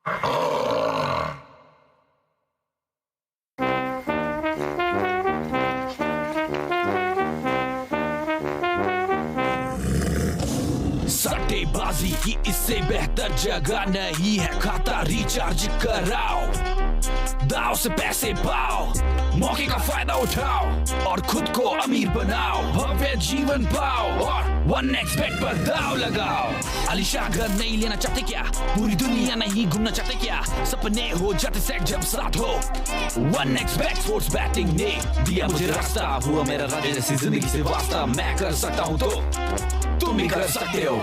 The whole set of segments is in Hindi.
सट्टेबाजी की इससे बेहतर जगह नहीं है, खाता रिचार्ज कराओ, दाव से पैसे पाओ, मौके का फायदा उठाओ और खुद को अमीर बनाओ, भव्य जीवन पाओ और 1xBet पर दाव लगाओ। आलीशान घर नहीं लेना चाहते क्या, पूरी दुनिया नहीं घूमना चाहते क्या, सपने हो जाते सेट जब साथ हो। 1xBet स्पोर्ट्स बैटिंग ने दिया मुझे रास्ता, हुआ मेरा राजा जैसी जिंदगी से वास्ता, मैं कर सकता हूँ तो तुम भी कर सकते हो।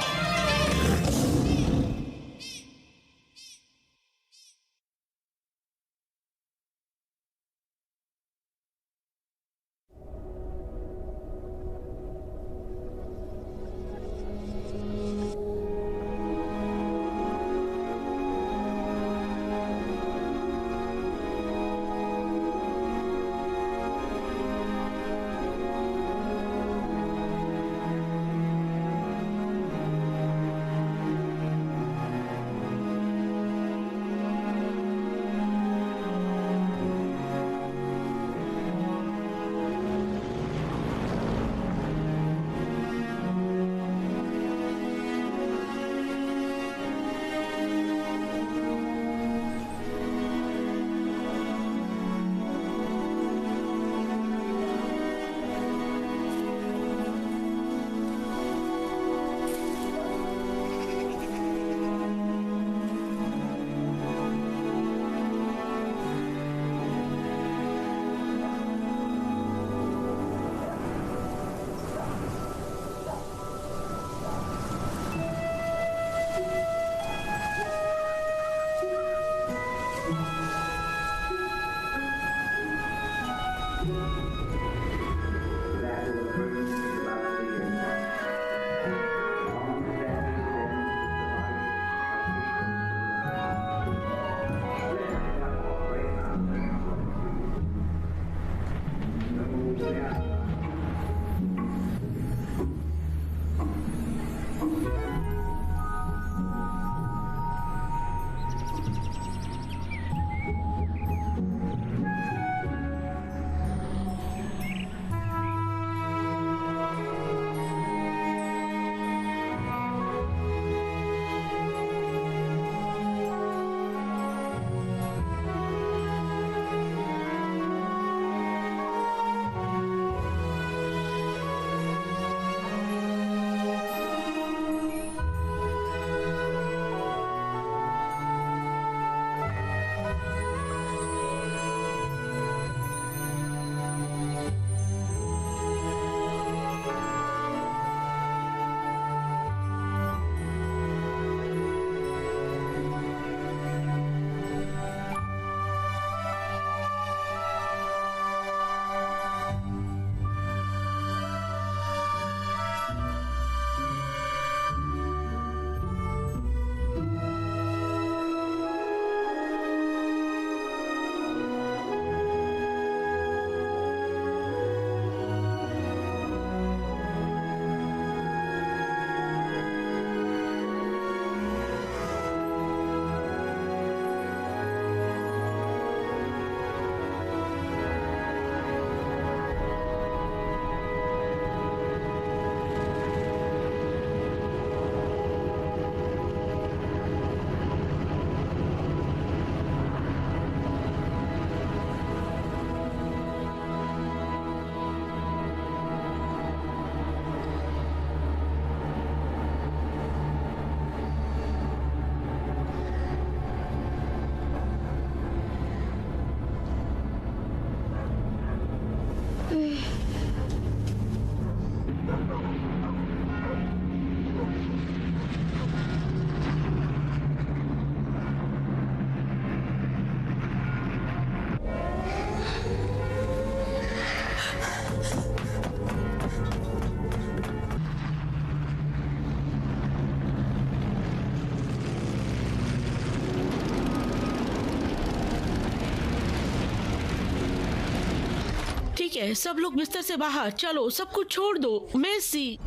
ठीक है, सब लोग बिस्तर से बाहर चलो, सब कुछ छोड़ दो। मेसी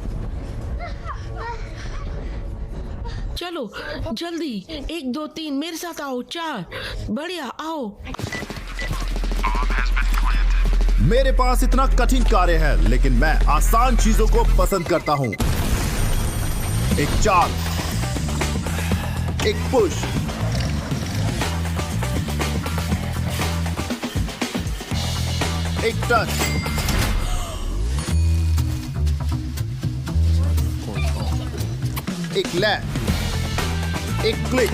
चलो जल्दी, 1 2 3 मेरे साथ आओ, 4, बढ़िया, आओ। मेरे पास इतना कठिन कार्य है, लेकिन मैं आसान चीजों को पसंद करता हूं। एक चाल, एक पुश, एक टच, एक लैप, एक क्लिक,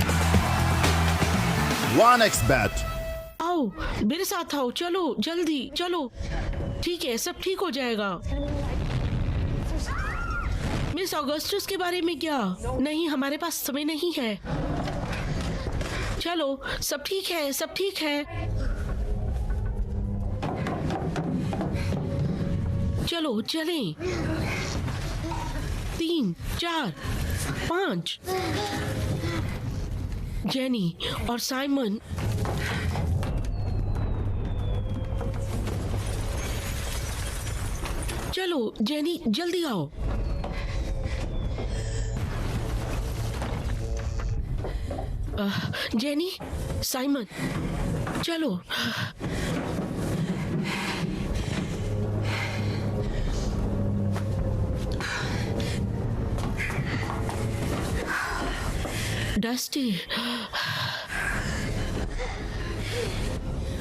1x बैट। आओ मेरे साथ आओ, चलो जल्दी चलो। ठीक है, सब ठीक हो जाएगा। मिस ऑगस्टस के बारे में क्या? नहीं, हमारे पास समय नहीं है। चलो, सब ठीक है, सब ठीक है। चलो चलें। 3 4 5। जेनी और साइमन, चलो जेनी जल्दी आओ। जेनी, साइमन, चलो। डस्टी,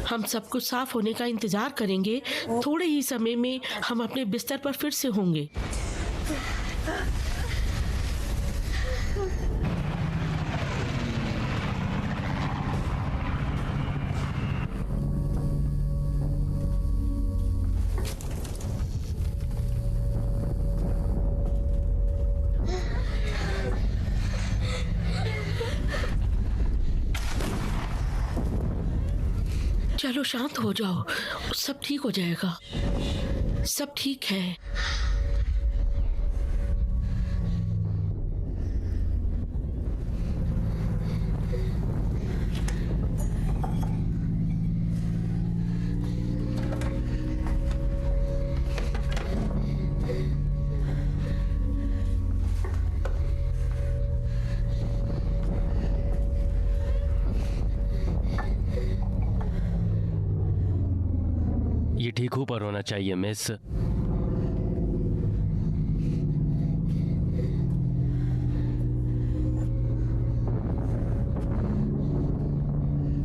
हम सब कुछ साफ होने का इंतजार करेंगे। थोड़े ही समय में हम अपने बिस्तर पर फिर से होंगे। चलो शांत हो जाओ, सब ठीक हो जाएगा। सब ठीक है। ये ठीक ऊपर होना चाहिए मिस।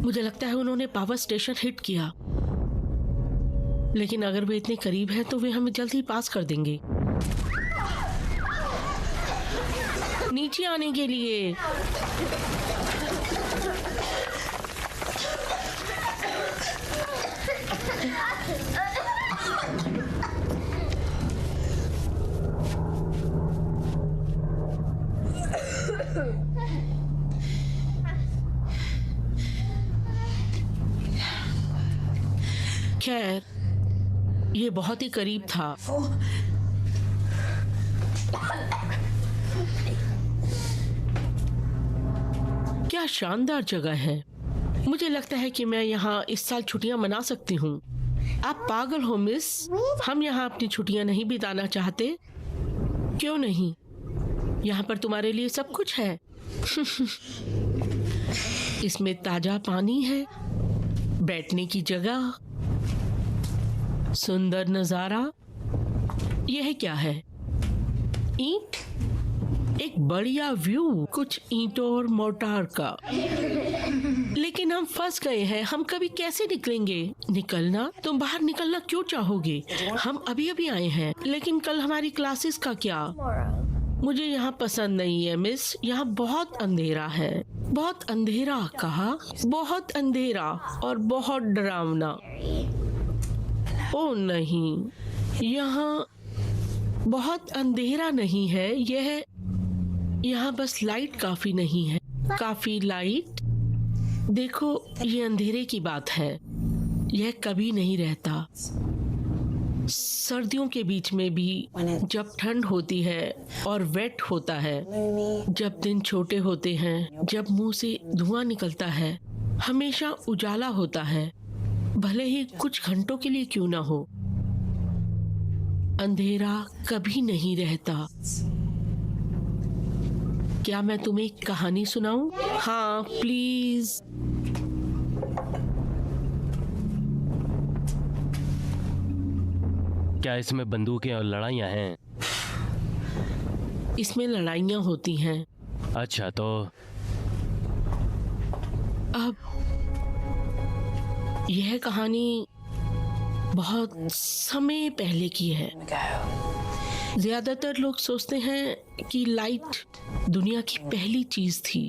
मुझे लगता है उन्होंने पावर स्टेशन हिट किया, लेकिन अगर वे इतने करीब हैं तो वे हमें जल्द ही पास कर देंगे। नीचे आने के लिए। खैर, ये बहुत ही करीब था। क्या शानदार जगह है। मुझे लगता है कि मैं यहाँ इस साल छुट्टियां मना सकती हूँ। आप पागल हो मिस, हम यहाँ अपनी छुट्टियां नहीं बिताना चाहते। क्यों नहीं? यहाँ पर तुम्हारे लिए सब कुछ है। इसमें ताजा पानी है, बैठने की जगह, सुंदर नजारा। यह क्या है? ईंट? एक बढ़िया व्यू, कुछ ईंटों और मोर्टार का। लेकिन हम फंस गए हैं। हम कभी कैसे निकलेंगे? निकलना? तुम बाहर निकलना क्यों चाहोगे? हम अभी अभी आए हैं, लेकिन कल हमारी क्लासेस का क्या? मुझे यहाँ पसंद नहीं है मिस, यहाँ बहुत अंधेरा है। बहुत अंधेरा कहा? बहुत अंधेरा और बहुत डरावना। ओ नहीं, यहाँ बहुत अंधेरा नहीं है। यहाँ बस लाइट काफी नहीं है। काफी लाइट? देखो, ये अंधेरे की बात है। यह कभी नहीं रहता। सर्दियों के बीच में भी, जब ठंड होती है और वेट होता है, जब दिन छोटे होते हैं, जब मुंह से धुआं निकलता है, हमेशा उजाला होता है, भले ही कुछ घंटों के लिए क्यों ना हो। अंधेरा कभी नहीं रहता। क्या मैं तुम्हें एक कहानी सुनाऊं? हाँ प्लीज। क्या इसमें बंदूकें और लड़ाइयाँ हैं? इसमें लड़ाइयाँ होती हैं। अच्छा, तो अब यह कहानी बहुत समय पहले की है। ज्यादातर लोग सोचते हैं कि लाइट दुनिया की पहली चीज थी,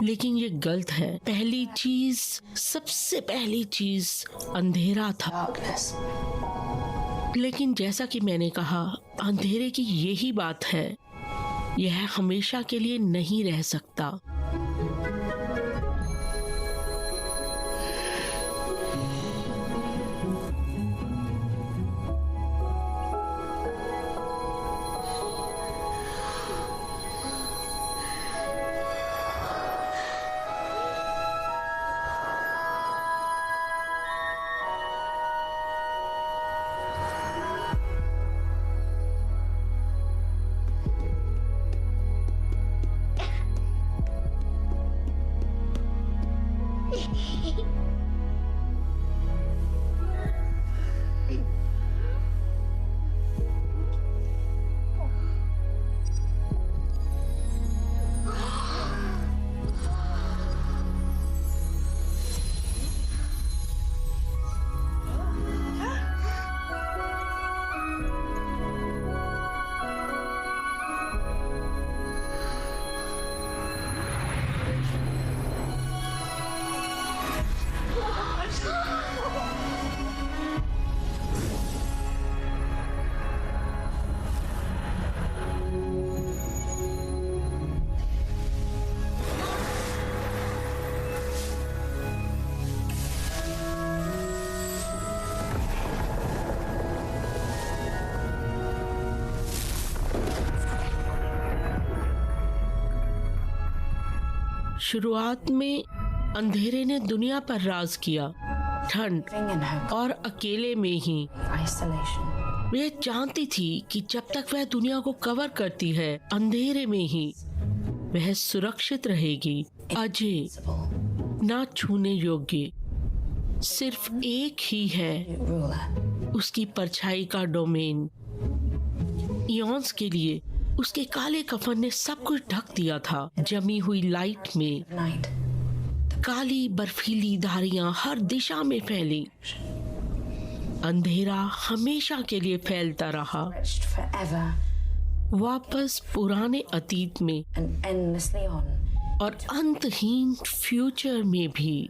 लेकिन ये गलत है। पहली चीज, सबसे पहली चीज अंधेरा था। लेकिन जैसा कि मैंने कहा, अंधेरे की यही बात है, यह हमेशा के लिए नहीं रह सकता। शुरुआत में अंधेरे ने दुनिया पर राज किया, ठंड और अकेले में ही। वह जानती थी कि जब तक वह दुनिया को कवर करती है, अंधेरे में ही वह सुरक्षित रहेगी, अजय, ना छूने योग्य। सिर्फ एक ही है उसकी परछाई का डोमेन। इयॉन्स के लिए उसके काले कफन ने सब कुछ ढक दिया था। जमी हुई लाइट में काली बर्फीली धारियां हर दिशा में फैली। अंधेरा हमेशा के लिए फैलता रहा, वापस पुराने अतीत में और अंतहीन फ्यूचर में भी।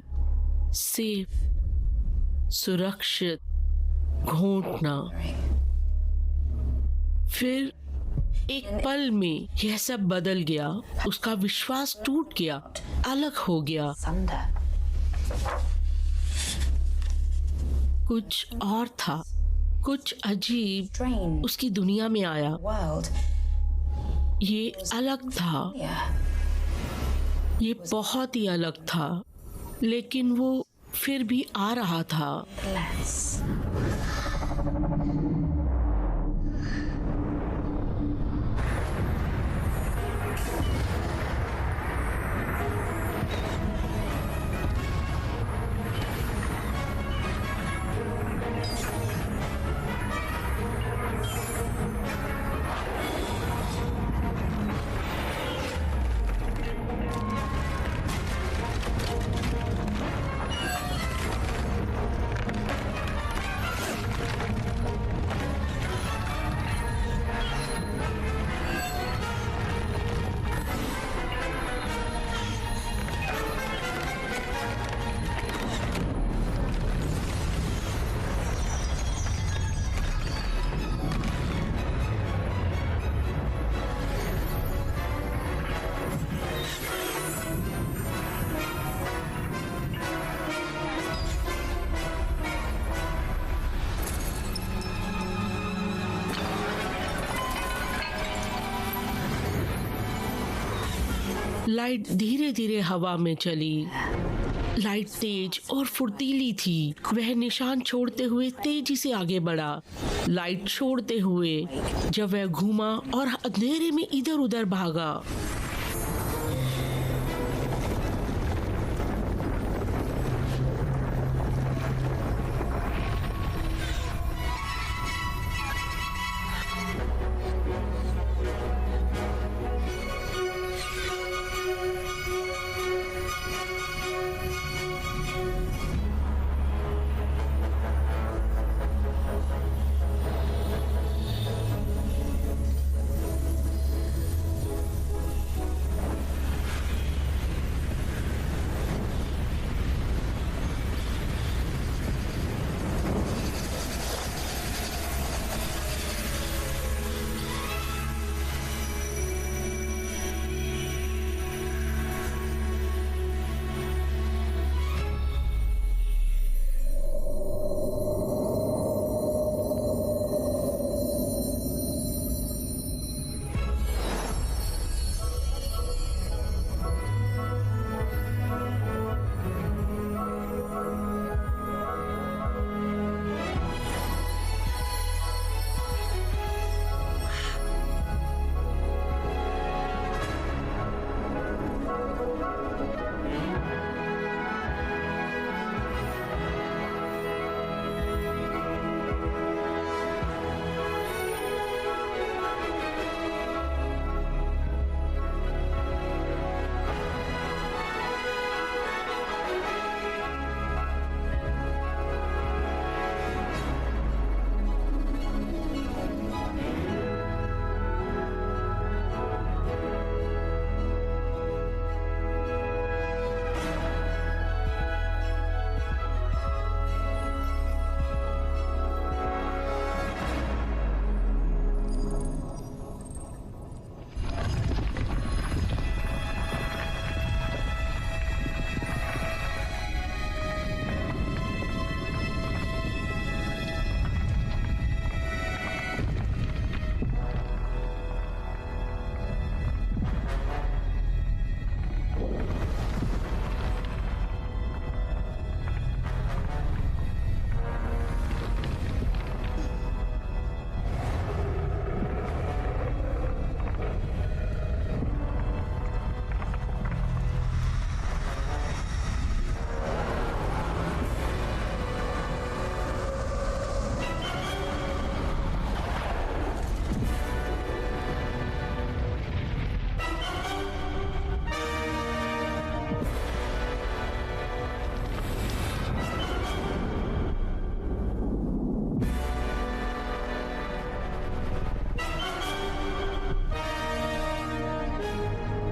सिर्फ सुरक्षित घोंटना। फिर एक पल में यह सब बदल गया। उसका विश्वास टूट गया, अलग हो गया। कुछ और था, कुछ अजीब उसकी दुनिया में आया। ये अलग था, ये बहुत ही अलग था, लेकिन वो फिर भी आ रहा था। लाइट धीरे धीरे हवा में चली। लाइट तेज और फुर्तीली थी। वह निशान छोड़ते हुए तेजी से आगे बढ़ा, लाइट छोड़ते हुए। जब वह घूमा और अंधेरे में इधर उधर भागा,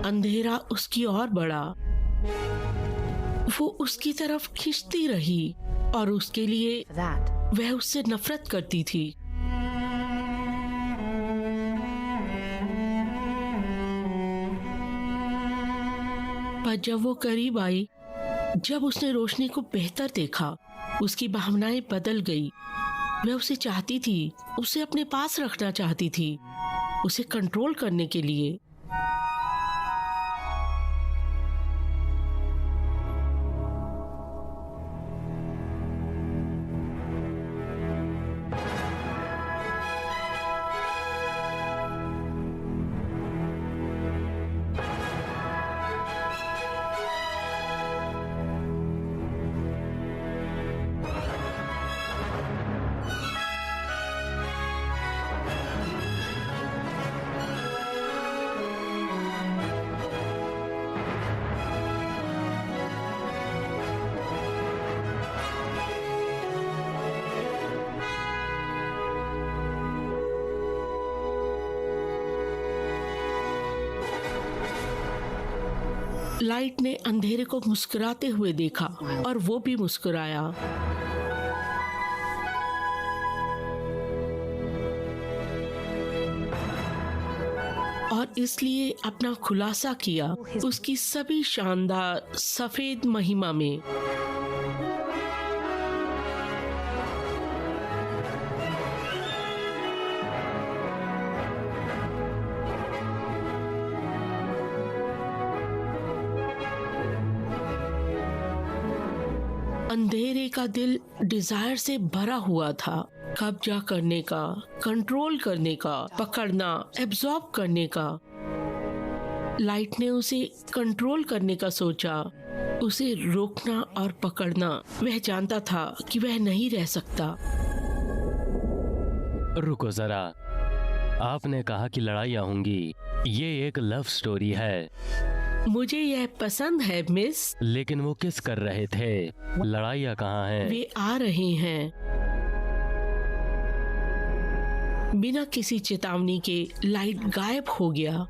अंधेरा उसकी ओर बढ़ा। वो उसकी तरफ खींचती रही और उसके लिए वह उससे नफरत करती थी। पर जब वो करीब आई, जब उसने रोशनी को बेहतर देखा, उसकी भावनाएं बदल गई। वह उसे चाहती थी, उसे अपने पास रखना चाहती थी, उसे कंट्रोल करने के लिए। लाइट ने अंधेरे को मुस्कुराते हुए देखा और वो भी मुस्कुराया। और इसलिए अपना खुलासा किया उसकी सभी शानदार सफेद महिमा में। अंधेरे का दिल डिजायर से भरा हुआ था, कब्जा करने का, कंट्रोल करने का, पकड़ना, एब्जॉर्ब करने का। लाइट ने उसे कंट्रोल करने का सोचा, उसे रोकना और पकड़ना। वह जानता था कि वह नहीं रह सकता। रुको जरा, आपने कहा कि लड़ाइयाँ होंगी। ये एक लव स्टोरी है। मुझे यह पसंद है मिस। लेकिन वो किस कर रहे थे? लड़ाइयाँ कहाँ हैं? वे आ रहे हैं। बिना किसी चेतावनी के लाइट गायब हो गया।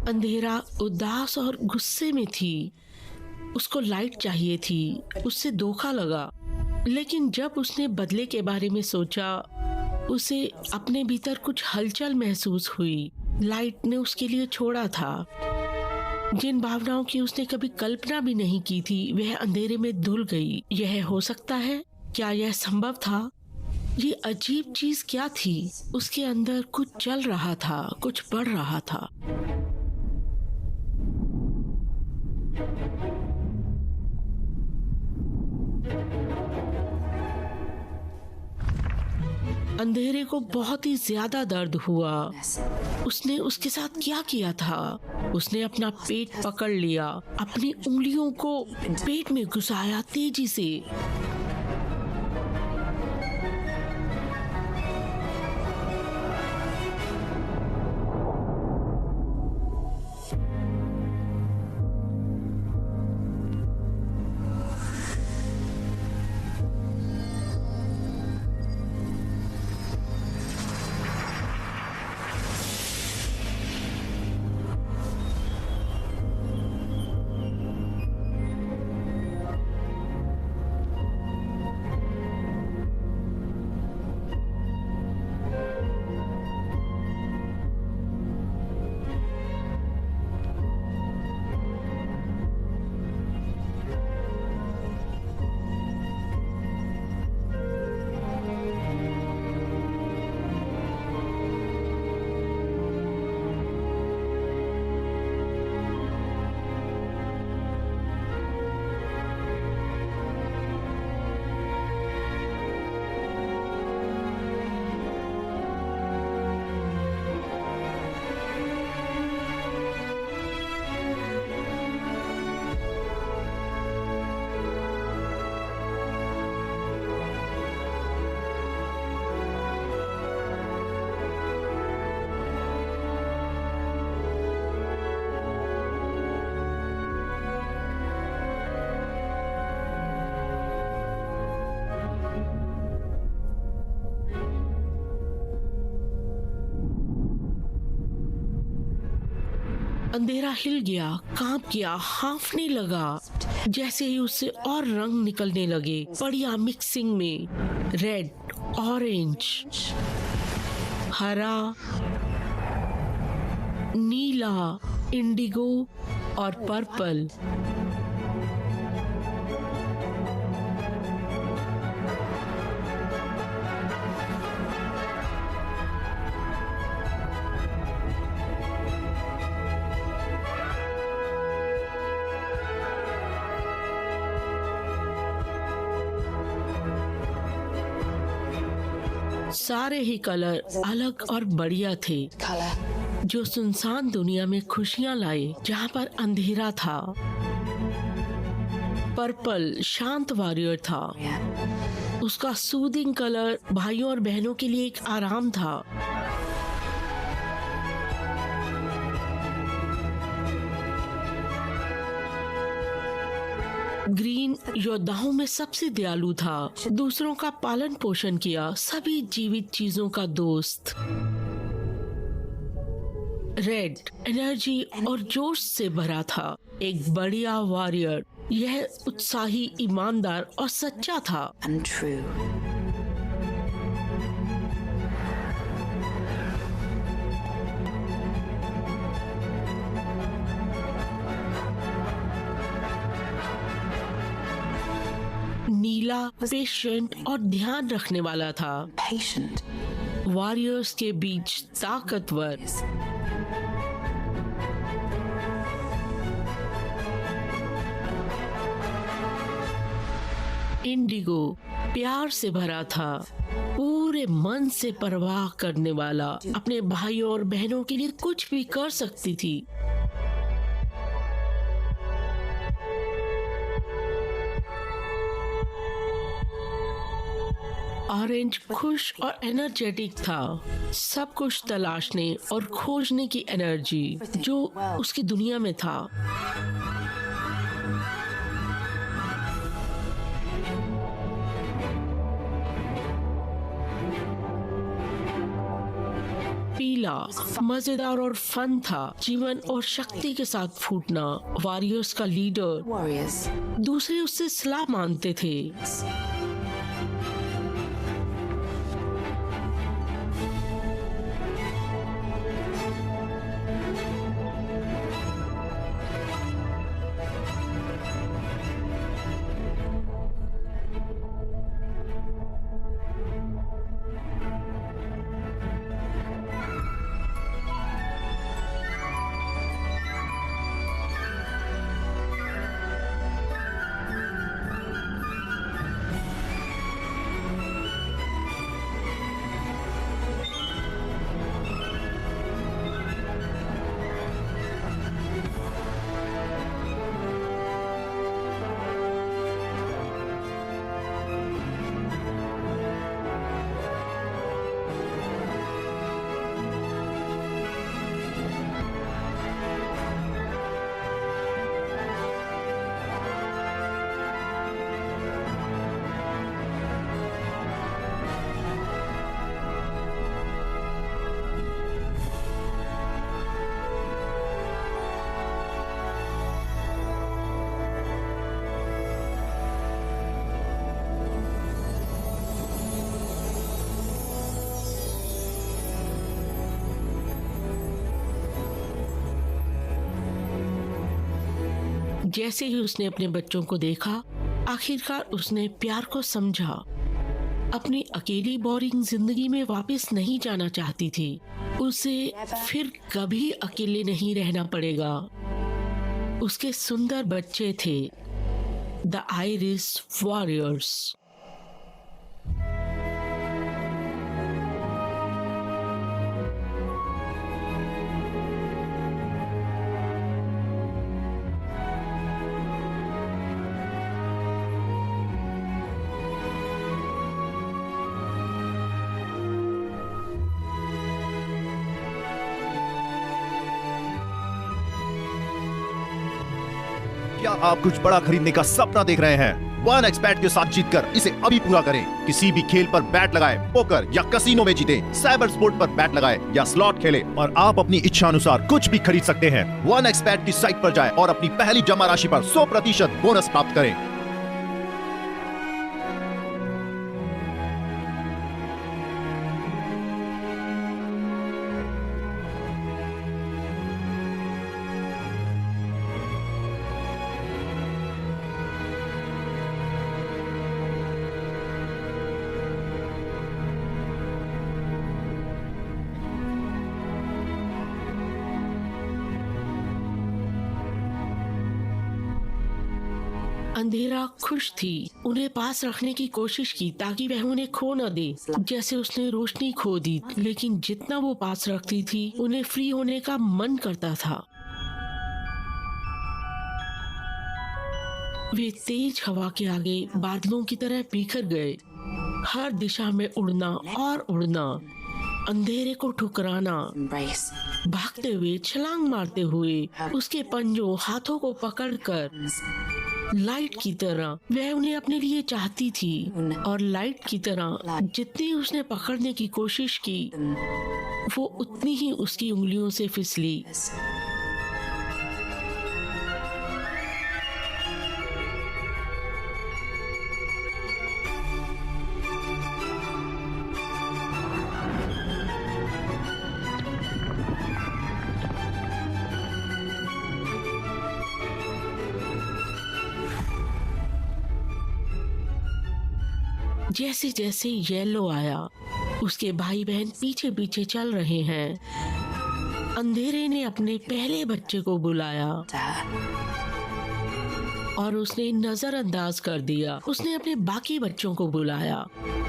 अंधेरा उदास और गुस्से में थी। उसको लाइट चाहिए थी, उससे धोखा लगा। लेकिन जब उसने बदले के बारे में सोचा, उसे अपने भीतर कुछ हलचल महसूस हुई। लाइट ने उसके लिए छोड़ा था। जिन भावनाओं की उसने कभी कल्पना भी नहीं की थी, वह अंधेरे में धुल गई। यह हो सकता है? क्या यह संभव था? ये अजीब चीज क्या थी? उसके अंदर कुछ चल रहा था, कुछ बढ़ रहा था। अंधेरे को बहुत ही ज्यादा दर्द हुआ। उसने उसके साथ क्या किया था? उसने अपना पेट पकड़ लिया, अपनी उंगलियों को पेट में घुसाया तेजी से। अंधेरा हिल गया, कांप गया, हाँफने लगा। जैसे ही उससे और रंग निकलने लगे, बढ़िया मिक्सिंग में, रेड, ऑरेंज, हरा, नीला, इंडिगो और पर्पल। सारे ही कलर अलग और बढ़िया थे, जो सुनसान दुनिया में खुशियां लाए जहाँ पर अंधेरा था। पर्पल शांत वॉरियर था, उसका सूदिंग कलर भाइयों और बहनों के लिए एक आराम था। ग्रीन योद्धाओं में सबसे दयालु था, दूसरों का पालन पोषण किया, सभी जीवित चीजों का दोस्त। रेड एनर्जी और जोश से भरा था, एक बढ़िया वॉरियर। यह उत्साही, ईमानदार और सच्चा था। नीला पेशेंट और ध्यान रखने वाला था, वॉरियर्स के बीच ताकतवर। इंडिगो प्यार से भरा था, पूरे मन से परवाह करने वाला, अपने भाइयों और बहनों के लिए कुछ भी कर सकती थी। ऑरेंज खुश और एनर्जेटिक था, सब कुछ तलाशने और खोजने की एनर्जी जो उसकी दुनिया में था। पीला मजेदार और फन था, जीवन और शक्ति के साथ फूटना। वॉरियर्स का लीडर, दूसरे उससे सलाह मांगते थे। जैसे ही उसने अपने बच्चों को देखा, आखिरकार उसने प्यार को समझा। अपनी अकेली बोरिंग जिंदगी में वापस नहीं जाना चाहती थी। उसे फिर कभी अकेले नहीं रहना पड़ेगा। उसके सुंदर बच्चे थे, द आयरिश वॉरियर्स। क्या आप कुछ बड़ा खरीदने का सपना देख रहे हैं? 1xBet के साथ जीतकर इसे अभी पूरा करें। किसी भी खेल पर बैट लगाएं, पोकर या कसिनो में जीते, साइबर स्पोर्ट पर बैट लगाएं या स्लॉट खेलें और आप अपनी इच्छा अनुसार कुछ भी खरीद सकते हैं। 1xBet की साइट पर जाएं और अपनी पहली जमा राशि पर 100% बोनस प्राप्त करें। अंधेरा खुश थी। उन्हें पास रखने की कोशिश की ताकि वह उन्हें खो न दे, जैसे उसने रोशनी खो दी। लेकिन जितना वो पास रखती थी, उन्हें फ्री होने का मन करता था। वे तेज हवा के आगे बादलों की तरह बिखर गए। हर दिशा में उड़ना और उड़ना, अंधेरे को ठुकराना, भागते हुए, छलांग मारते हुए, उसके पंजों हाथों को पकड़कर लाइट की तरह वह उन्हें अपने लिए चाहती थी। और लाइट की तरह जितनी उसने पकड़ने की कोशिश की, वो उतनी ही उसकी उंगलियों से फिसली। जैसे जैसे येलो आया, उसके भाई बहन पीछे पीछे चल रहे हैं। अंधेरे ने अपने पहले बच्चे को बुलाया और उसने नजरअंदाज कर दिया। उसने अपने बाकी बच्चों को बुलाया,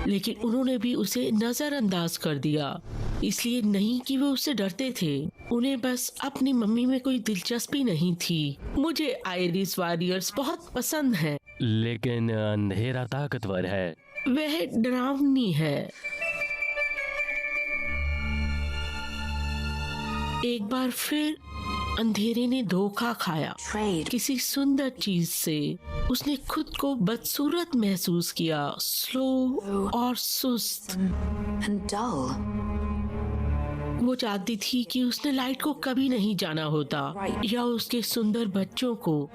लेकिन उन्होंने भी उसे नजरअंदाज कर दिया। इसलिए नहीं कि वो उससे डरते थे, उन्हें बस अपनी मम्मी में कोई दिलचस्पी नहीं थी। मुझे आयरिस वॉरियर्स बहुत पसंद है, लेकिन अंधेरा ताकतवर है। वह डरावनी है। एक बार फिर अंधेरे ने धोखा खाया किसी सुंदर चीज से। उसने खुद को बदसूरत महसूस किया, स्लो और सुस्त। वो चाहती थी कि उसने लाइट को कभी नहीं जाना होता, या उसके सुंदर बच्चों को।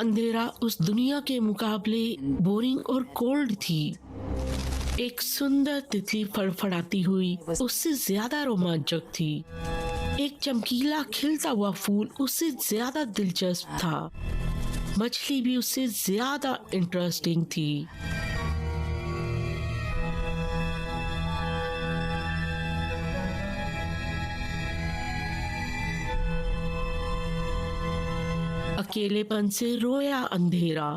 अंधेरा उस दुनिया के मुकाबले बोरिंग और कोल्ड थी। एक सुंदर तितली फड़फड़ाती हुई उससे ज्यादा रोमांचक थी। एक चमकीला खिलता हुआ फूल उससे ज्यादा दिलचस्प था। मछली भी उससे ज्यादा इंटरेस्टिंग थी। अकेलेपन से रोया अंधेरा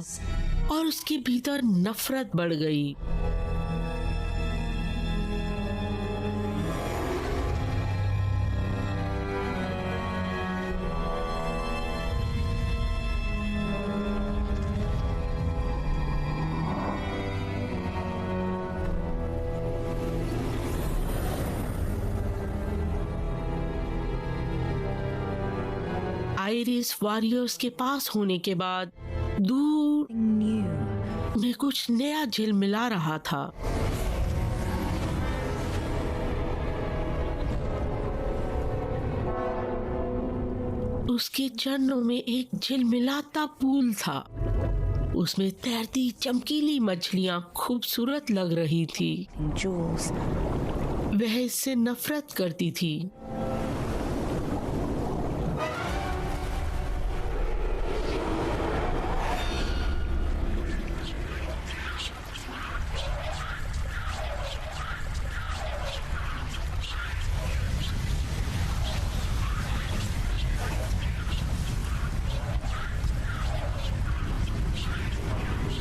और उसके भीतर नफरत बढ़ गई। आयरिस वॉरियर्स के पास होने के बाद दूर में कुछ नया झिलमिला रहा था। उसके चरणों में एक झिलमिलाता पूल था। उसमें तैरती चमकीली मछलियां खूबसूरत लग रही थी। वह इससे नफरत करती थी।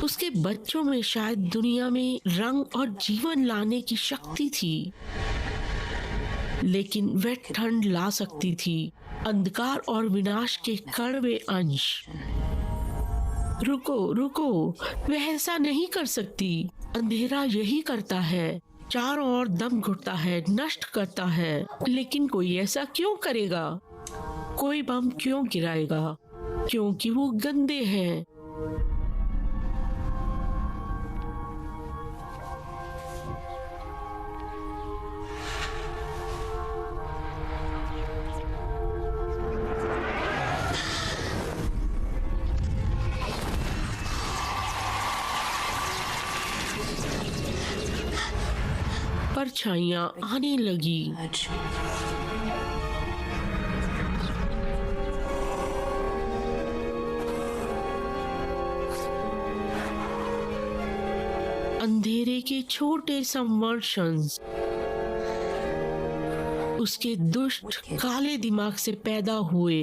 उसके बच्चों में शायद दुनिया में रंग और जीवन लाने की शक्ति थी, लेकिन वह ठंड ला सकती थी, अंधकार और विनाश के कड़वे अंश। रुको रुको, वह ऐसा नहीं कर सकती। अंधेरा यही करता है, चारों ओर दम घुटता है, नष्ट करता है। लेकिन कोई ऐसा क्यों करेगा? कोई बम क्यों गिराएगा? क्योंकि वो गंदे हैं। परछाइयां आने लगी। अंधेरे के छोटे संवर्षन्स उसके दुष्ट काले दिमाग से पैदा हुए।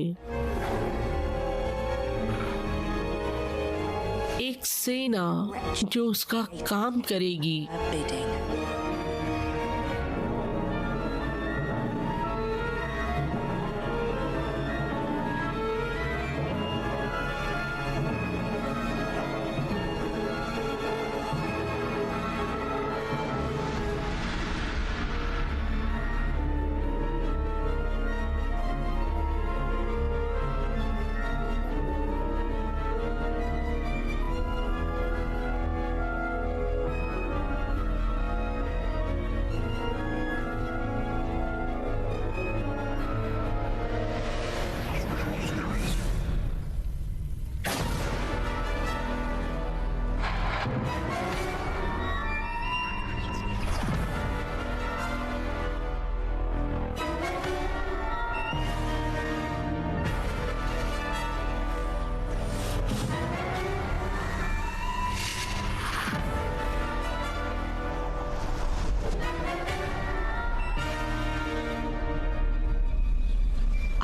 एक सेना जो उसका काम करेगी।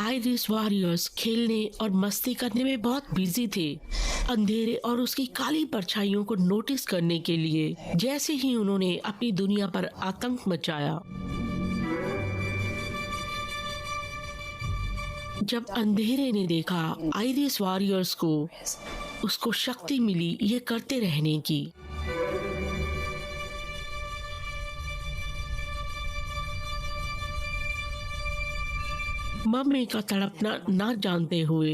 आयरिस वॉरियर्स खेलने और मस्ती करने में बहुत बिजी थे, अंधेरे और उसकी काली परछाइयों को नोटिस करने के लिए। जैसे ही उन्होंने अपनी दुनिया पर आतंक मचाया, जब अंधेरे ने देखा आयरिस वॉरियर्स को, उसको शक्ति मिली ये करते रहने की। मम्मी का तड़पना ना जानते हुए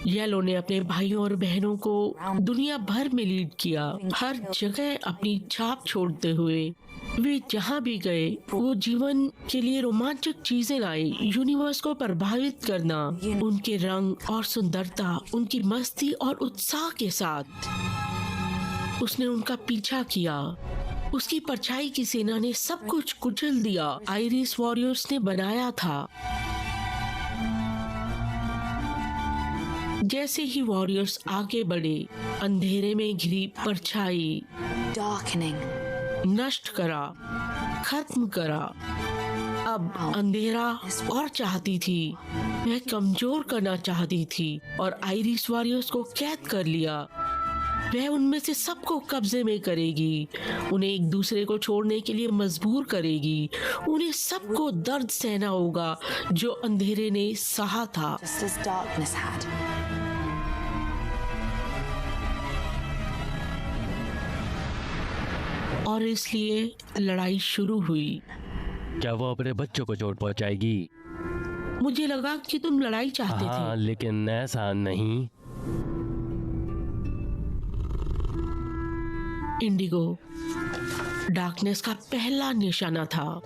येलो ने अपने भाइयों और बहनों को दुनिया भर में लीड किया, हर जगह अपनी छाप छोड़ते हुए। वे जहाँ भी गए वो जीवन के लिए रोमांचक चीजें लाए, यूनिवर्स को प्रभावित करना, उनके रंग और सुंदरता, उनकी मस्ती और उत्साह के साथ उसने उनका पीछा किया। उसकी परछाई की सेना ने सब कुछ कुचल दिया। आयरिस वॉरियर्स ने बनाया था। जैसे ही वॉरियर्स आगे बढ़े, अंधेरे में घिरी परछाई नष्ट करा, खत्म करा। अब अंधेरा और चाहती थी, वह कमजोर करना चाहती थी और आयरिस वॉरियर्स को कैद कर लिया। वह उनमें से सबको कब्जे में करेगी, उन्हें एक दूसरे को छोड़ने के लिए मजबूर करेगी। उन्हें सबको दर्द सहना होगा जो अंधेरे ने सहा था। और इसलिए लड़ाई शुरू हुई। क्या वो अपने बच्चों को चोट पहुंचाएगी? मुझे लगा कि तुम लड़ाई चाहते थे। लेकिन ऐसा नहीं। इंडिगो डार्कनेस का पहला निशाना था।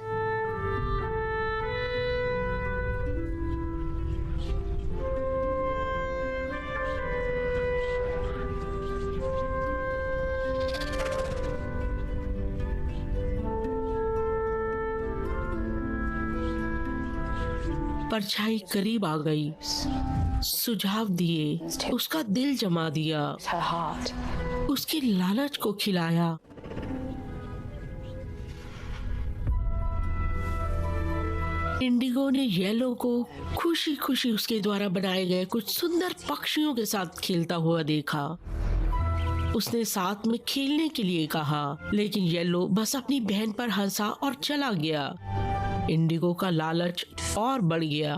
परछाई करीब आ गई, सुझाव दिए, उसका दिल जमा दिया, उसकी लालच को खिलाया। इंडिगो ने येलो को खुशी खुशी उसके द्वारा बनाए गए कुछ सुंदर पक्षियों के साथ खेलता हुआ देखा। उसने साथ में खेलने के लिए कहा, लेकिन येलो बस अपनी बहन पर हंसा और चला गया। इंडिगो का लालच और बढ़ गया।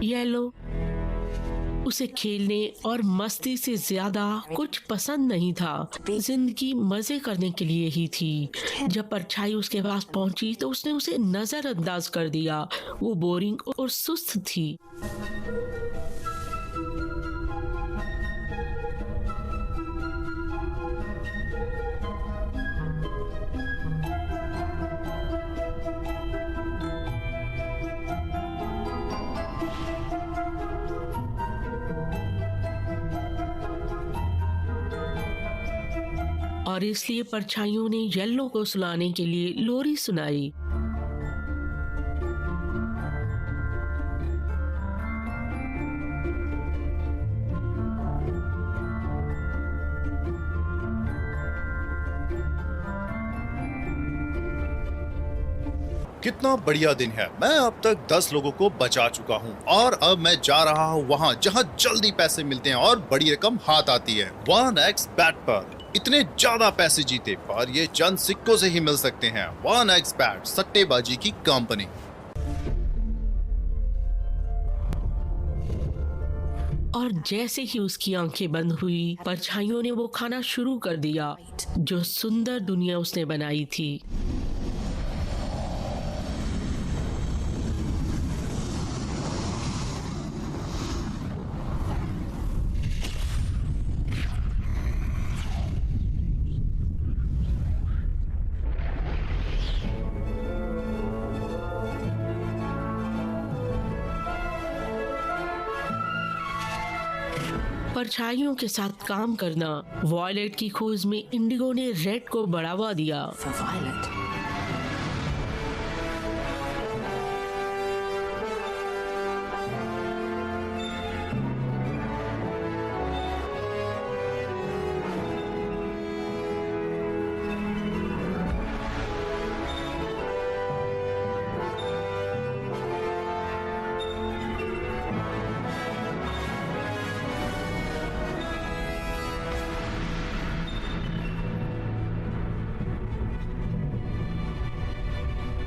येलो उसे खेलने और मस्ती से ज्यादा कुछ पसंद नहीं था। जिंदगी मजे करने के लिए ही थी। जब परछाई उसके पास पहुंची तो उसने उसे नजरअंदाज कर दिया। वो बोरिंग और सुस्त थी। और इसलिए परछाइयों ने येलो को सुलाने के लिए लोरी सुनाई। कितना बढ़िया दिन है। मैं अब तक 10 लोगों को बचा चुका हूँ और अब मैं जा रहा हूँ वहाँ जहाँ जल्दी पैसे मिलते हैं और बड़ी रकम हाथ आती है। 1x बैट पर इतने ज्यादा पैसे जीते पर ये चंद सिक्कों से ही मिल सकते हैं। 1x बैट सट्टेबाजी की कंपनी। और जैसे ही उसकी आंखें बंद हुई, परछाइयों ने वो खाना शुरू कर दिया जो सुंदर दुनिया उसने बनाई थी। परछाइयों के साथ काम करना। वॉयलेट की खोज में इंडिगो ने रेड को बढ़ावा दिया। for Violet.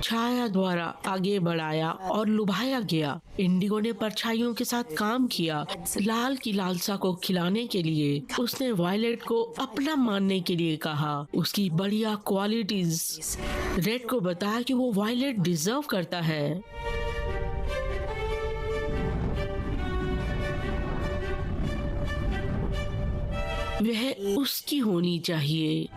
छाया द्वारा आगे बढ़ाया और लुभाया गया। इंडिगो ने परछाइयों के साथ काम किया। लाल की लालसा को खिलाने के लिए उसने वायलेट को अपना मानने के लिए कहा। उसकी बढ़िया क्वालिटीज रेड को बताया कि वो वायलेट डिजर्व करता है। वह उसकी होनी चाहिए।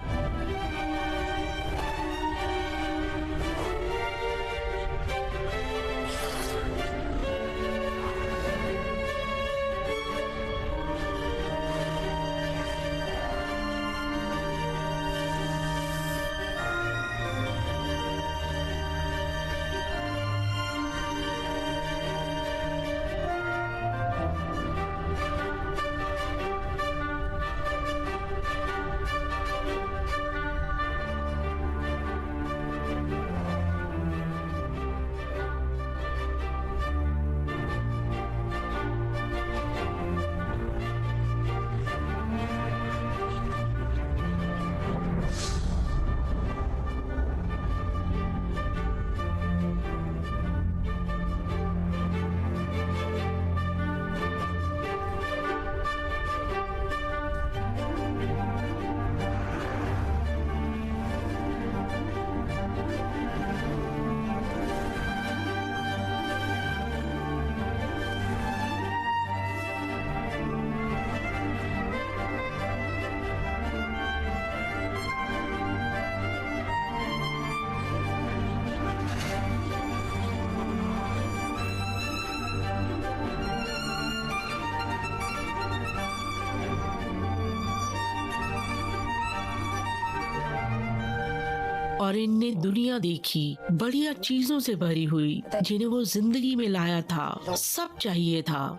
और इनने दुनिया देखी, बढ़िया चीजों से भरी हुई जिन्हें वो जिंदगी में लाया था। सब चाहिए था।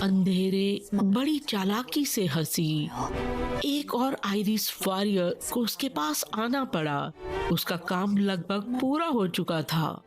अंधेरे बड़ी चालाकी से हंसी। एक और आयरिश वॉरियर को उसके पास आना पड़ा। उसका काम लगभग पूरा हो चुका था।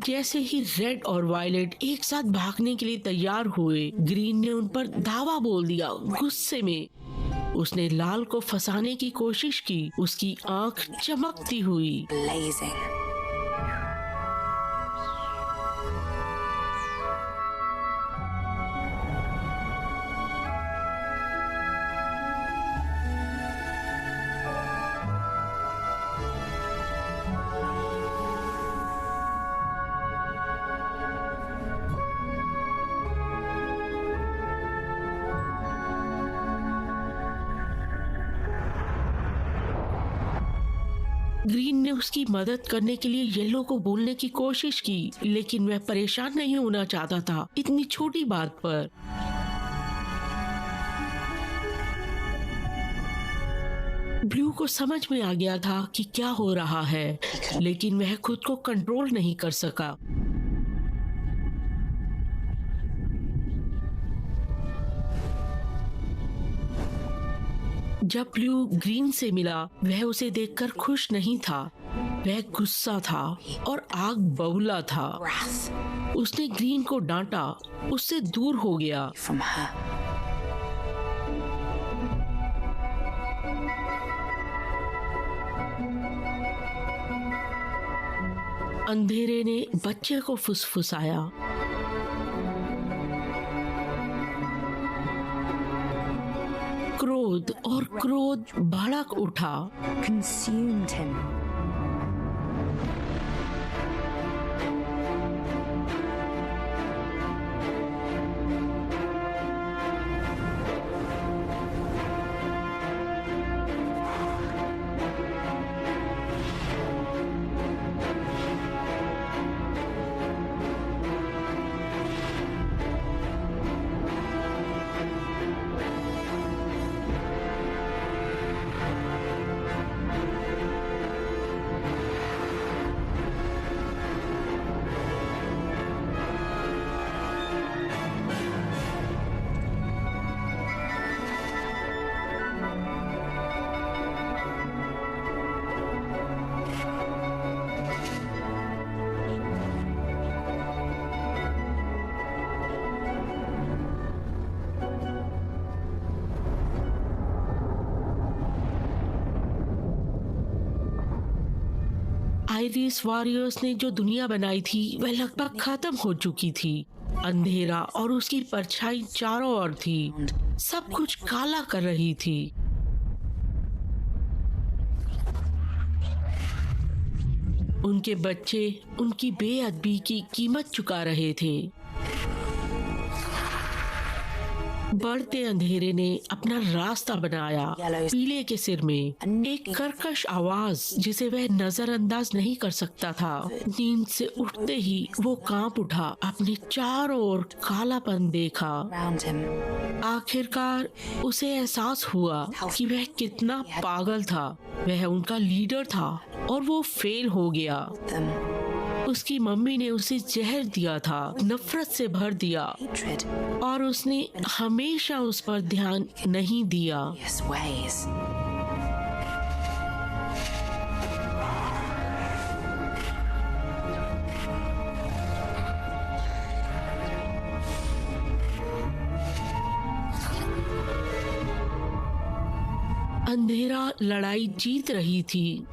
जैसे ही रेड और वायलेट एक साथ भागने के लिए तैयार हुए, ग्रीन ने उन पर धावा बोल दिया। गुस्से में उसने लाल को फंसाने की कोशिश की। उसकी आंख चमकती हुई। ग्रीन ने उसकी मदद करने के लिए येलो को बोलने की कोशिश की, लेकिन वह परेशान नहीं होना चाहता था इतनी छोटी बात पर। ब्लू को समझ में आ गया था कि क्या हो रहा है, लेकिन वह खुद को कंट्रोल नहीं कर सका। जब ब्लू ग्रीन से मिला, वह उसे देखकर खुश नहीं था। वह गुस्सा था और आग बबूला था। उसने ग्रीन को डांटा, उससे दूर हो गया। अंधेरे ने बच्चे को फुसफुसाया। क्रोध और क्रोध भड़क उठा। consumed him. आयरिश वॉरियर्स ने जो दुनिया बनाई थी वह लगभग खत्म हो चुकी थी। अंधेरा और उसकी परछाई चारों ओर थी। सब कुछ काला कर रही थी। उनके बच्चे उनकी बेअदबी की कीमत चुका रहे थे। बढ़ते अंधेरे ने अपना रास्ता बनाया। पीले के सिर में एक कर्कश आवाज जिसे वह नजरअंदाज नहीं कर सकता था। नींद से उठते ही वो कांप उठा। अपने चारों ओर कालापन देखा। आखिरकार उसे एहसास हुआ कि वह कितना पागल था। वह उनका लीडर था और वो फेल हो गया। उसकी मम्मी ने उसे जहर दिया था, नफरत से भर दिया, और उसने हमेशा उस पर ध्यान नहीं दिया। अंधेरा लड़ाई जीत रही थी।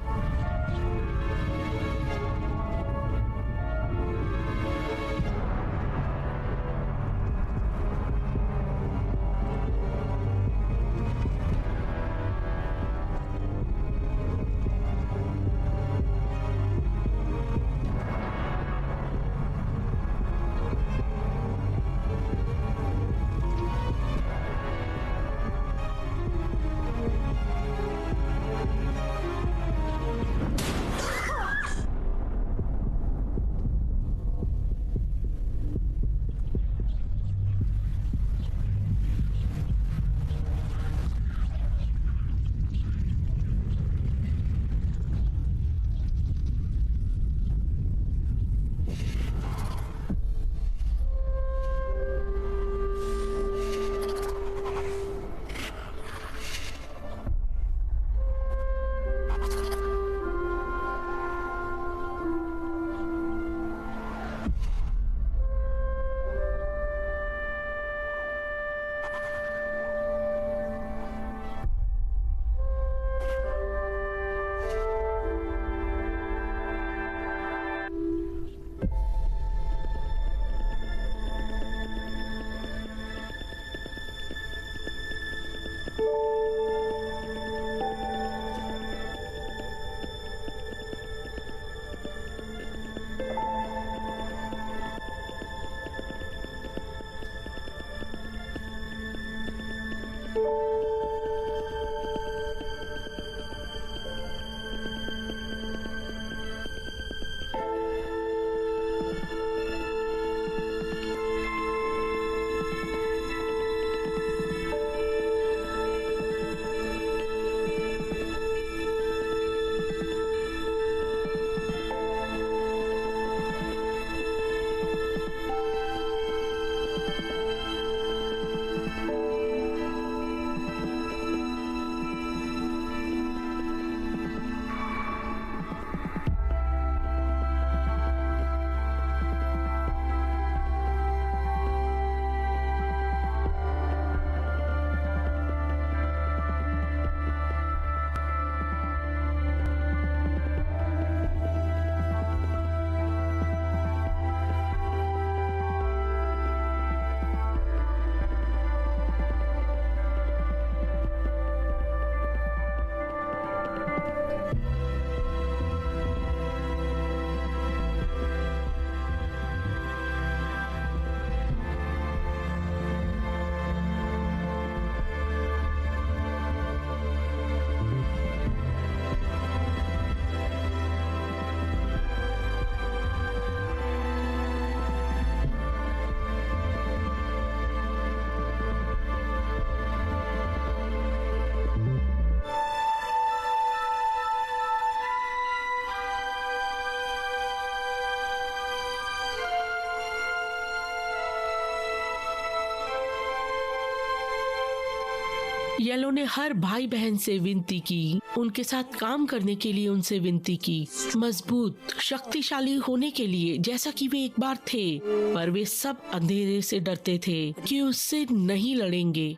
येलो ने हर भाई बहन से विनती की, उनके साथ काम करने के लिए उनसे विनती की, मजबूत शक्तिशाली होने के लिए जैसा कि वे एक बार थे। पर वे सब अंधेरे से डरते थे कि उससे नहीं लड़ेंगे।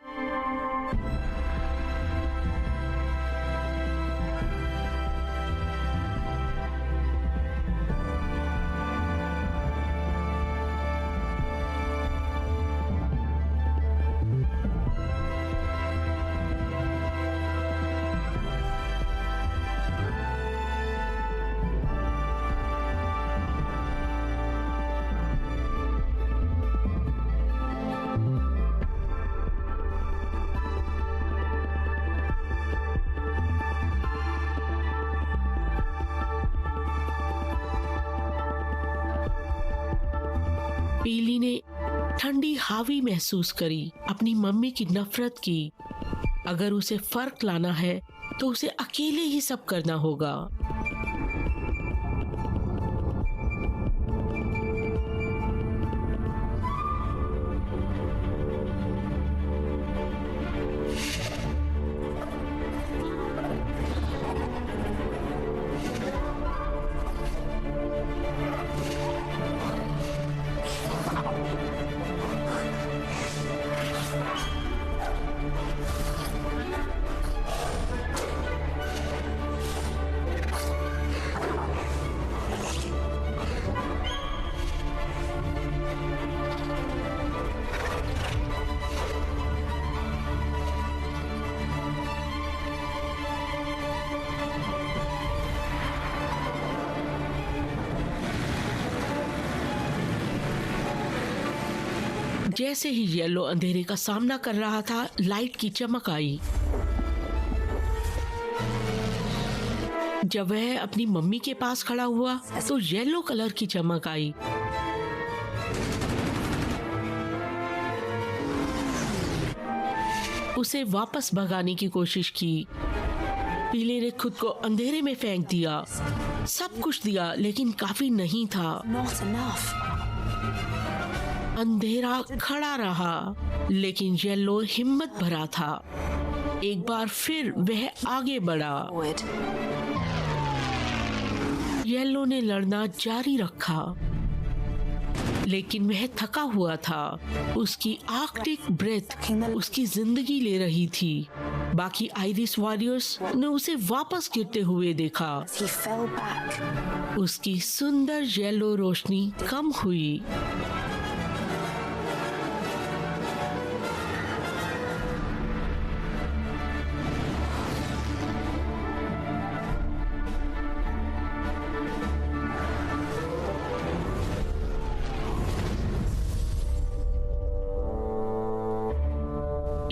पीली ने ठंडी हावी महसूस करी, अपनी मम्मी की नफरत की। अगर उसे फर्क लाना है तो उसे अकेले ही सब करना होगा। जैसे ही येलो अंधेरे का सामना कर रहा था, लाइट की चमक आई। जब वह अपनी मम्मी के पास खड़ा हुआ तो येलो कलर की चमक आई। उसे वापस भगाने की कोशिश की। पीले ने खुद को अंधेरे में फेंक दिया, सब कुछ दिया, लेकिन काफी नहीं था। Not enough. अंधेरा खड़ा रहा, लेकिन येलो हिम्मत भरा था। एक बार फिर वह आगे बढ़ा। Forward. येलो ने लड़ना जारी रखा, लेकिन वह थका हुआ था। उसकी आर्कटिक ब्रेथ उसकी जिंदगी ले रही थी। बाकी आयरिस वॉरियर्स ने उसे वापस गिरते हुए देखा। He fell back. उसकी सुंदर येलो रोशनी कम हुई।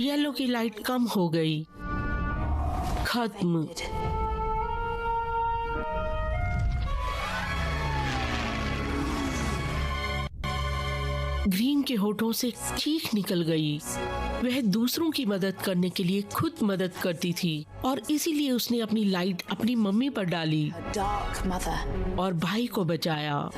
येलो की लाइट कम हो गई। खत्म। ग्रीन के होठों से चीख निकल गई। वह दूसरों की मदद करने के लिए खुद मदद करती थी और इसीलिए उसने अपनी लाइट अपनी मम्मी पर डाली Her dark mother. और भाई को बचाया।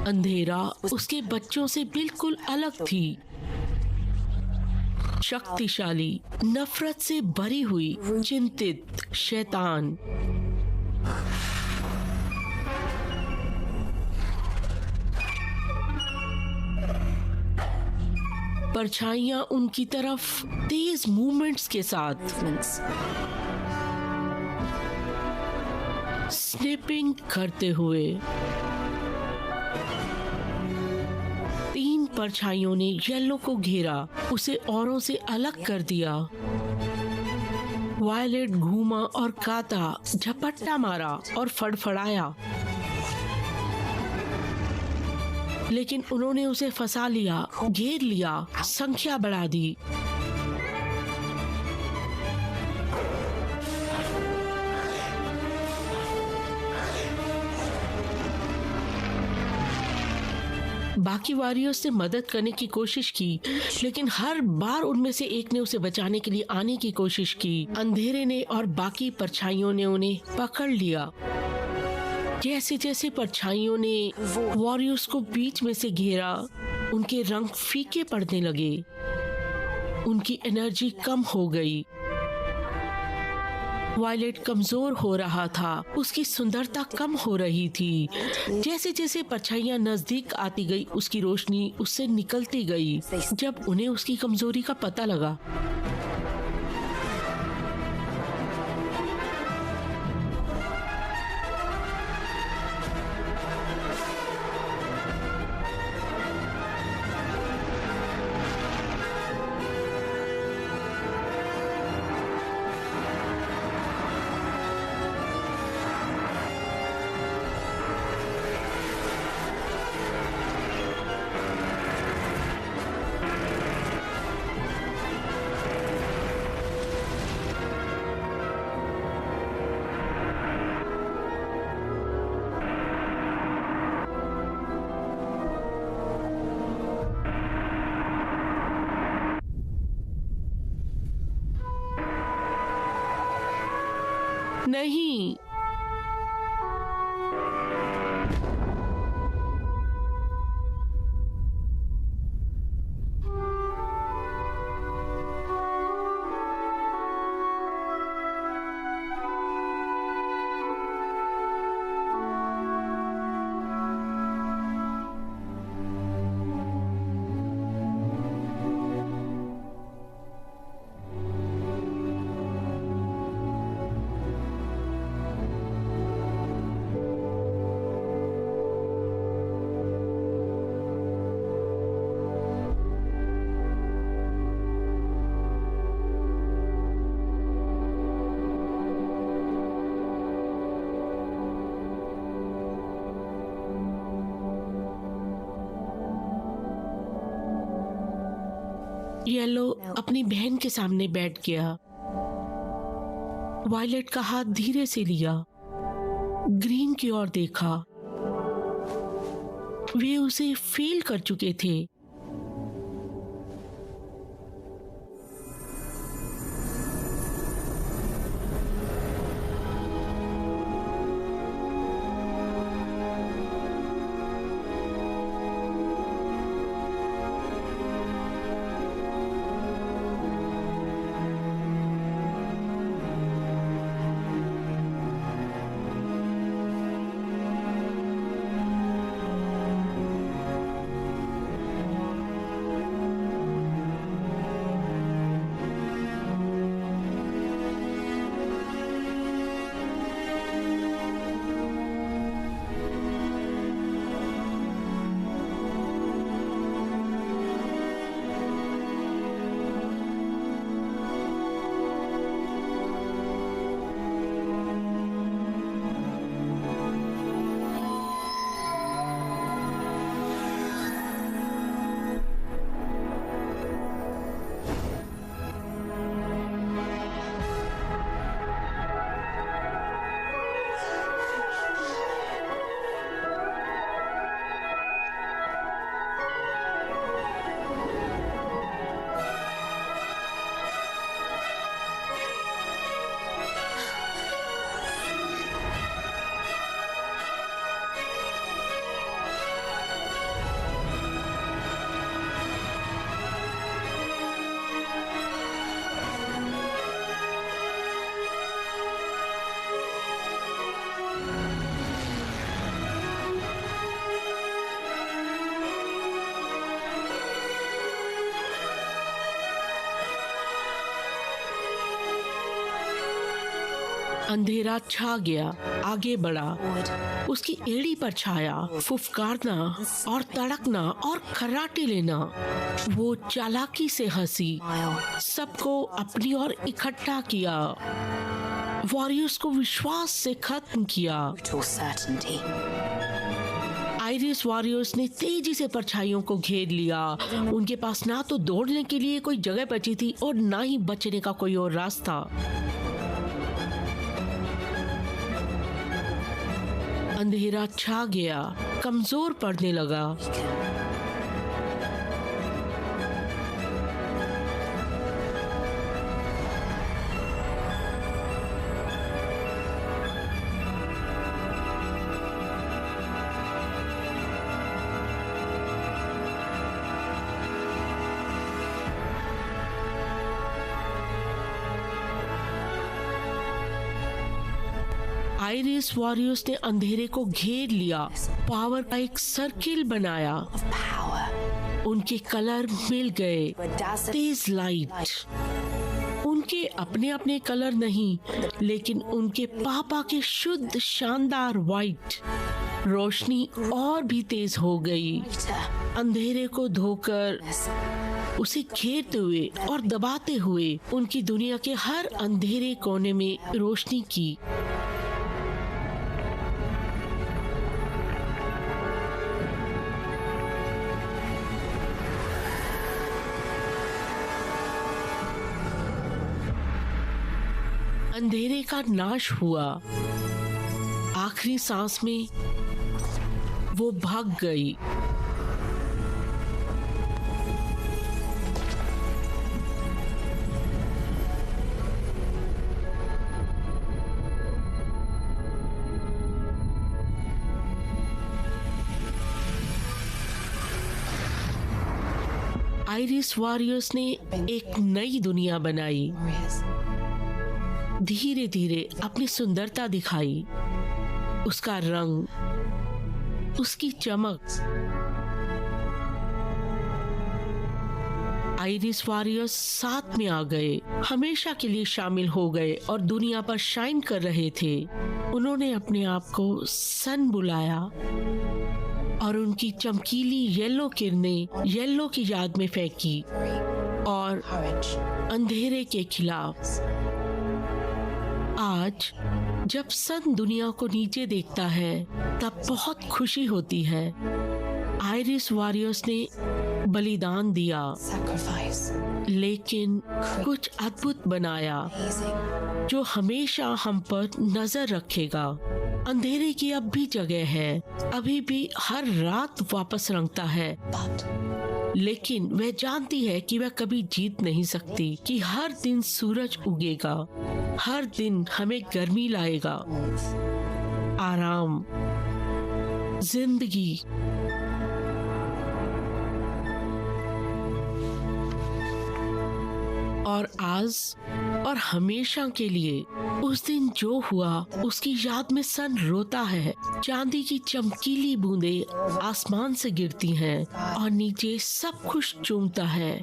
अंधेरा उसके बच्चों से बिल्कुल अलग थी। शक्तिशाली, नफरत से भरी हुई, चिंतित शैतान। परछाइयां उनकी तरफ तेज मूवमेंट्स के साथ Movements. स्निपिंग करते हुए। 3 परछाइयों ने येलो को घेरा, उसे औरों से अलग कर दिया। वायलेट घूमा और काता, झपट्टा मारा और फड़फड़ाया, लेकिन उन्होंने उसे फंसा लिया, घेर लिया, संख्या बढ़ा दी। बाकी वॉरियर्स ने मदद करने की कोशिश की, लेकिन हर बार उनमें से एक ने उसे बचाने के लिए आने की कोशिश की। अंधेरे ने और बाकी परछाइयों ने उन्हें पकड़ लिया। जैसे जैसे परछाइयों ने वॉरियर्स को बीच में से घेरा, उनके रंग फीके पड़ने लगे, उनकी एनर्जी कम हो गई। वायलेट कमजोर हो रहा था, उसकी सुंदरता कम हो रही थी। जैसे जैसे परछाइयां नजदीक आती गई, उसकी रोशनी उससे निकलती गई। जब उन्हें उसकी कमजोरी का पता लगा, नहीं, येलो अपनी बहन के सामने बैठ गया। वायलेट का हाथ धीरे से लिया, ग्रीन की ओर देखा। वे उसे फेल कर चुके थे। अंधेरा छा गया, आगे बढ़ा, Forward. उसकी एड़ी पर छाया, फुफकारना और तड़कना और खर्राटे लेना। वो चालाकी से हंसी, Smile. सबको अपनी ओर इकट्ठा किया, वॉरियर्स को विश्वास से खत्म किया। Brutal certainty. आयरिस वॉरियर्स ने तेजी से परछाइयों को घेर लिया। उनके पास ना तो दौड़ने के लिए कोई जगह बची थी और ना ही बचने का कोई और रास्ता। अंधेरा छा गया, कमजोर पड़ने लगा। आयरिस वॉरियर्स ने अंधेरे को घेर लिया, पावर का एक सर्किल बनाया। Of power. उनके कलर मिल गए, Were dazzling. Tej light. उनके अपने अपने कलर नहीं, लेकिन उनके पापा के शुद्ध शानदार वाइट। रोशनी और भी तेज हो गई, Peter. अंधेरे को धोकर उसे घेरते हुए और दबाते हुए उनकी दुनिया के हर अंधेरे कोने में रोशनी की। अंधेरे का नाश हुआ। आखिरी सांस में वो भाग गई। आयरिस वॉरियर्स ने एक नई दुनिया बनाई, Warriors. धीरे धीरे अपनी सुंदरता दिखाई, उसका रंग, उसकी चमक। आयरिस वॉरियर्स साथ में आ गए, हमेशा के लिए शामिल हो गए और दुनिया पर शाइन कर रहे थे। उन्होंने अपने आप को सन बुलाया और उनकी चमकीली येलो किरणें येलो की याद में फेंकी और Courage. अंधेरे के खिलाफ। आज जब सन दुनिया को नीचे देखता है तब बहुत खुशी होती है। आयरिस वॉरियर्स ने बलिदान दिया, Sacrifice. लेकिन कुछ अद्भुत बनाया Amazing. जो हमेशा हम पर नजर रखेगा। अंधेरे की अब भी जगह है, अभी भी हर रात वापस रंगता है, But लेकिन वह जानती है कि वह कभी जीत नहीं सकती, कि हर दिन सूरज उगेगा, हर दिन हमें गर्मी लाएगा, आराम, जिंदगी। और आज और हमेशा के लिए उस दिन जो हुआ उसकी याद में सन रोता है। चांदी की चमकीली बूंदें आसमान से गिरती हैं और नीचे सब कुछ चूमता है।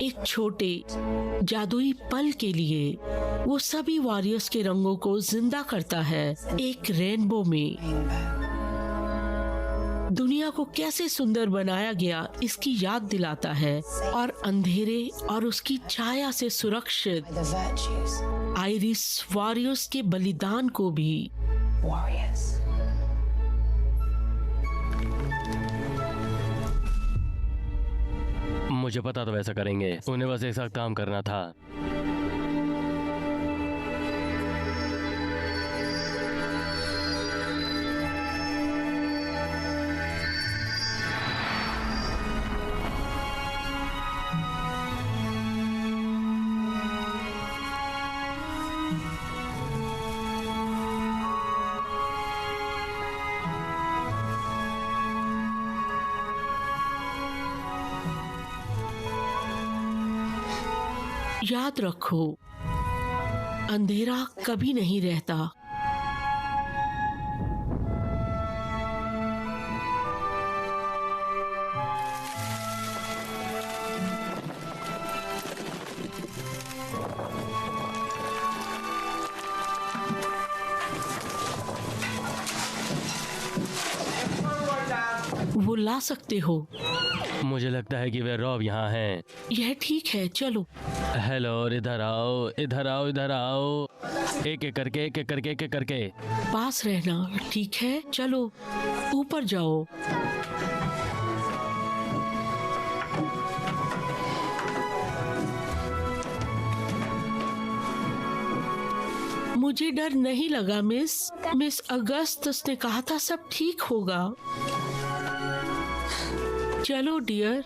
एक छोटे जादुई पल के लिए वो सभी वॉरियर्स के रंगों को जिंदा करता है, एक रेनबो में। दुनिया को कैसे सुंदर बनाया गया इसकी याद दिलाता है और अंधेरे और उसकी छाया से सुरक्षित the virtues. आयरिस वॉरियर्स के बलिदान को भी। Warriors. मुझे पता तो वैसा करेंगे, उन्हें बस एक साथ काम करना था। याद रखो, अंधेरा कभी नहीं रहता। ला सकते हो। मुझे लगता है कि वे रॉब यहाँ हैं। यह ठीक है, चलो। हेलो, इधर आओ, इधर आओ, इधर आओ। एक एक करके, एक एक करके, एक एक करके। पास रहना, ठीक है? चलो ऊपर जाओ। मुझे डर नहीं लगा मिस अगस्तस ने कहा था सब ठीक होगा। चलो डियर।